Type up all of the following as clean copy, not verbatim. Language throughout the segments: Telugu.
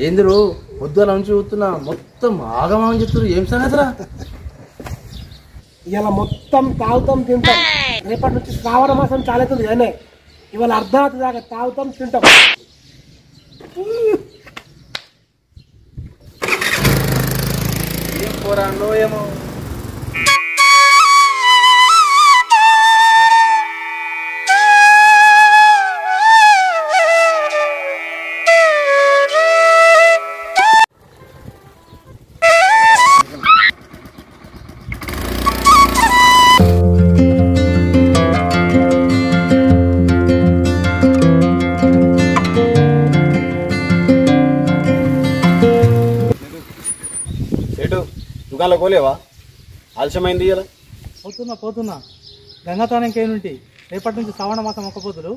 ఏందిరు పొద్దుల నుంచి చూస్తున్నా మొత్తం ఆగమని చెప్తారు. ఏం సంగతిరా? ఇలా మొత్తం తాగుతాం తింటాం. రేపటి నుంచి శ్రావణ మాసం చాలా అవుతుంది కానీ ఇవాళ అర్ధరాత్రి దాకా తాగుతాం తింటాం. ఏం పోరాండో ఏమో. దుకాణంలో కోలేవా? ఆలస్యమైంది ఇలా. పోతున్నా గంగాతానం కేనుంటి రేపటి నుంచి శ్రావణ మాసం ఒక్కపోతులు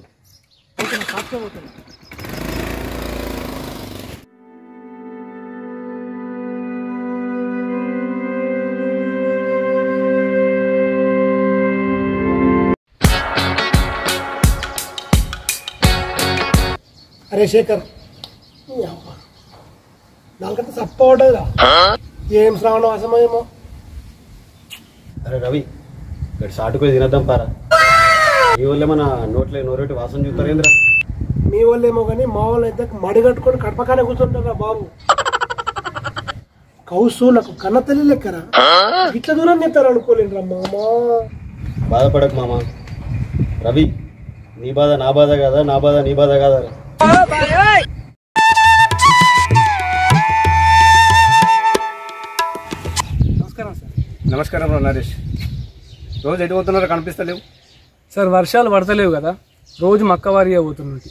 పోతున్నా సాక్షి పోతున్నా. అరే శేఖర్, నాకంటే తప్ప ఉంటుందిరా. ఏం శ్రావణ మాసమో ఏమో. అరే రవి, ఇక్కడ సాటుకొని తినద్దాం పారా. మీ వాళ్ళే మన నోరేటి వాసన చూస్తారు ఏంద్రా? మీ వాళ్ళేమో కానీ మా వాళ్ళు అయితే మడిగట్టుకొని కడపకానే కూర్చుంటారా బాబు. కౌసు నాకు కన్న తల్లి లెక్కరా. ఇట్లా దూరం చెప్తారు అనుకోలేనురా మామా. బాధపడకు మామ. రవి, నీ బాధ నా బాధ కాదా, నా బాధ నీ బాధ కాదా? నమస్కారం నరేష్. రోజు ఎటు పోతున్నారో కనిపిస్తలేవు సార్. వర్షాలు పడతలేవు కదా, రోజు మక్కవారిగా పోతున్నది.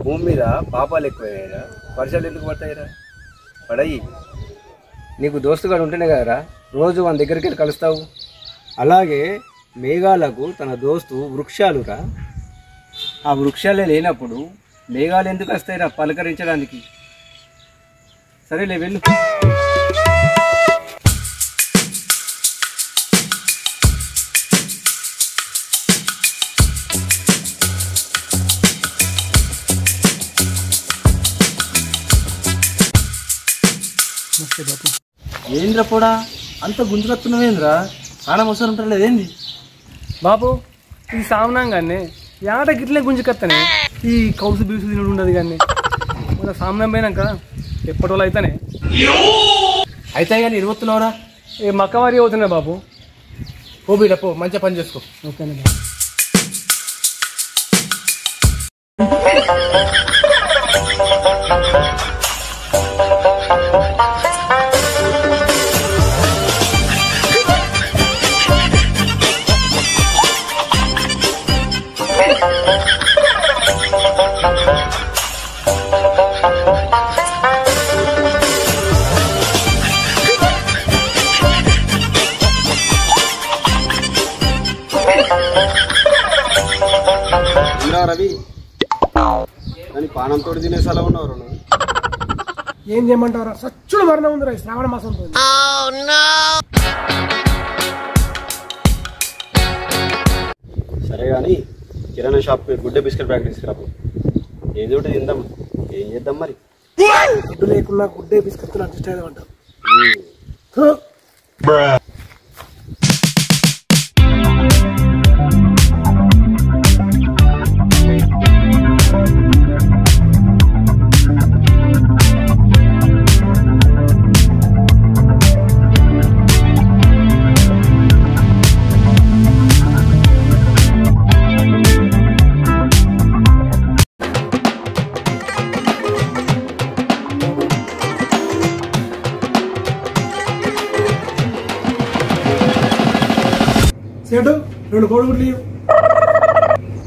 భూమి మీద పాపాలు ఎక్కువయ్యారా? వర్షాలు ఎందుకు పడతాయిరా? పడయి. నీకు దోస్తుగాడు ఉంటేనే కదరా రోజు మన దగ్గరికి వెళ్ళి కలుస్తావు. అలాగే మేఘాలకు తన దోస్తు వృక్షాలురా. ఆ వృక్షాలే లేనప్పుడు మేఘాలు ఎందుకు వస్తాయిరా పలకరించడానికి? సరేలే వెళ్ళు. ఏంద్రా పోడా అంత గుంజుకొస్తున్నావేంద్రా? ఆడ మొసలు ఉంటలేదేంది బాబు? ఈ సామనంగానే యాట గిట్లే గుంజుకత్తనే. ఈ కౌసు బీసు తినడు ఉండదు కానీ మన సామనం పోయినాక ఎప్పటి వాళ్ళు అయితేనే అయితే కానీ ఇరువత్తున్నావురా. ఏ మక్కవారి అవుతున్నాయి బాబు. పో బిడ్డ పో, మంచిగా పని చేసుకో. ఓకేనా? రవి, కానీ పానంతో తినేసి అలా ఉన్నారు. ఏం చేయమంటారా? సచ్చుడు మరణం ఉందిరా ఈ శ్రావణ మాసం. సరే కానీ కిరాణా షాప్ గుడ్డే బిస్కెట్ ప్యాకెట్ తీసుకురాపు. ఏది ఒకటి తిందాం. ఏం చేద్దాం మరి? గుడ్డు లేకుండా గుడ్డే బిస్కెట్ అడ్జస్ట్ అయ్యామంటారు. సేటు 2 కోడిగుడ్లు లేవు.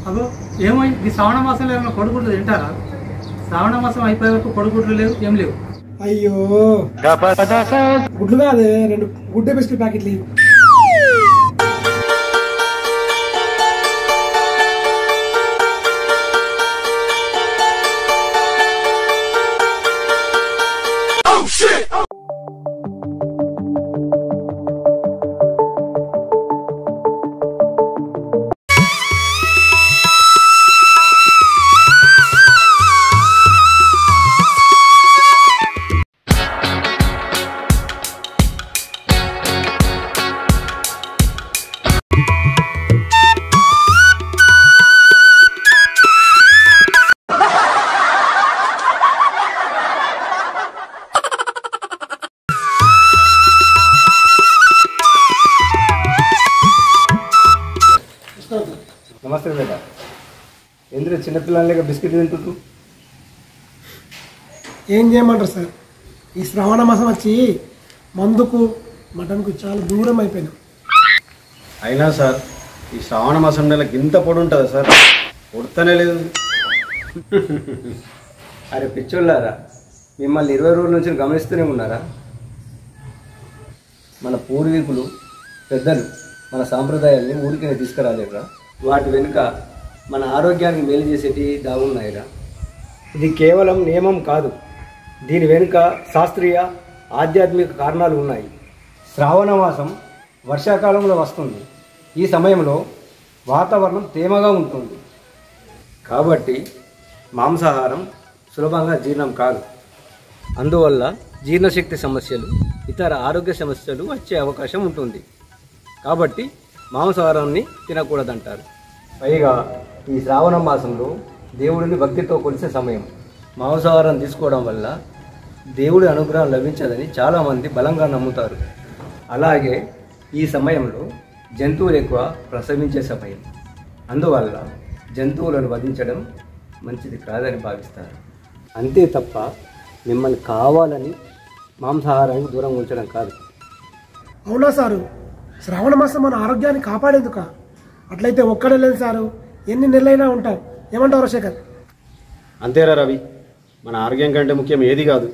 అదో ఏమో ఈ శ్రావణ మాసంలో ఏమైనా కొడుగుడ్లు తింటారా? శ్రావణ మాసం అయిపోయే వరకు కొడుగుడ్లు లేవు, ఏం లేవు. అయ్యో గుడ్లు కాదే, 2 గుడ్డే బిస్కెట్ ప్యాకెట్లు లేవు. నమస్తే బేట. ఎందుకు చిన్నపిల్లలకి బిస్కెట్ తింటుంటూ? ఏం చేయమంటారు సార్, ఈ శ్రావణ మాసం వచ్చి మందుకు మటన్కు చాలా దూరం అయిపోయినాం. అయినా సార్ ఈ శ్రావణ మాసం నెలకి ఇంత పొడి ఉంటుందా సార్? పొడుతనే లేదు. అరే పిచ్చోళ్ళారా, మిమ్మల్ని 20 రోజుల నుంచి గమనిస్తూనే ఉన్నారా? మన పూర్వీకులు పెద్దలు మన సాంప్రదాయాల్ని ఊరికే తీసుకురాలేరా? వాటి వెనుక మన ఆరోగ్యానికి మేలు చేసేటి దాగున్నాయిరా. ఇది కేవలం నియమం కాదు, దీని వెనుక శాస్త్రీయ ఆధ్యాత్మిక కారణాలు ఉన్నాయి. శ్రావణ మాసం వర్షాకాలంలో వస్తుంది. ఈ సమయంలో వాతావరణం తేమగా ఉంటుంది కాబట్టి మాంసాహారం సులభంగా జీర్ణం కాదు. అందువల్ల జీర్ణశక్తి సమస్యలు, ఇతర ఆరోగ్య సమస్యలు వచ్చే అవకాశం ఉంటుంది. కాబట్టి మాంసాహారాన్ని తినకూడదంటారు. పైగా ఈ శ్రావణ మాసంలో దేవుడిని భక్తితో కొలిసే సమయం. మాంసాహారం తీసుకోవడం వల్ల దేవుడి అనుగ్రహం లభించదని చాలామంది బలంగా నమ్ముతారు. అలాగే ఈ సమయంలో జంతువులు ఎక్కువ ప్రసవించే సమయం. అందువల్ల జంతువులను వధించడం మంచిది కాదని భావిస్తారు. అంతే తప్ప మిమ్మల్ని కావాలని మాంసాహారానికి దూరం ఉంచడం కాదు. అవునా సారు, శ్రావణ మాసం మన ఆరోగ్యాన్ని కాపాడేందుక? అట్లయితే ఒక్కడే లేదు సారు, ఎన్ని నెలలైనా ఉంటాం. ఏమంటారు శేఖర్? అంతేరా రవి, మన ఆరోగ్యం కంటే ముఖ్యం ఏది కాదు.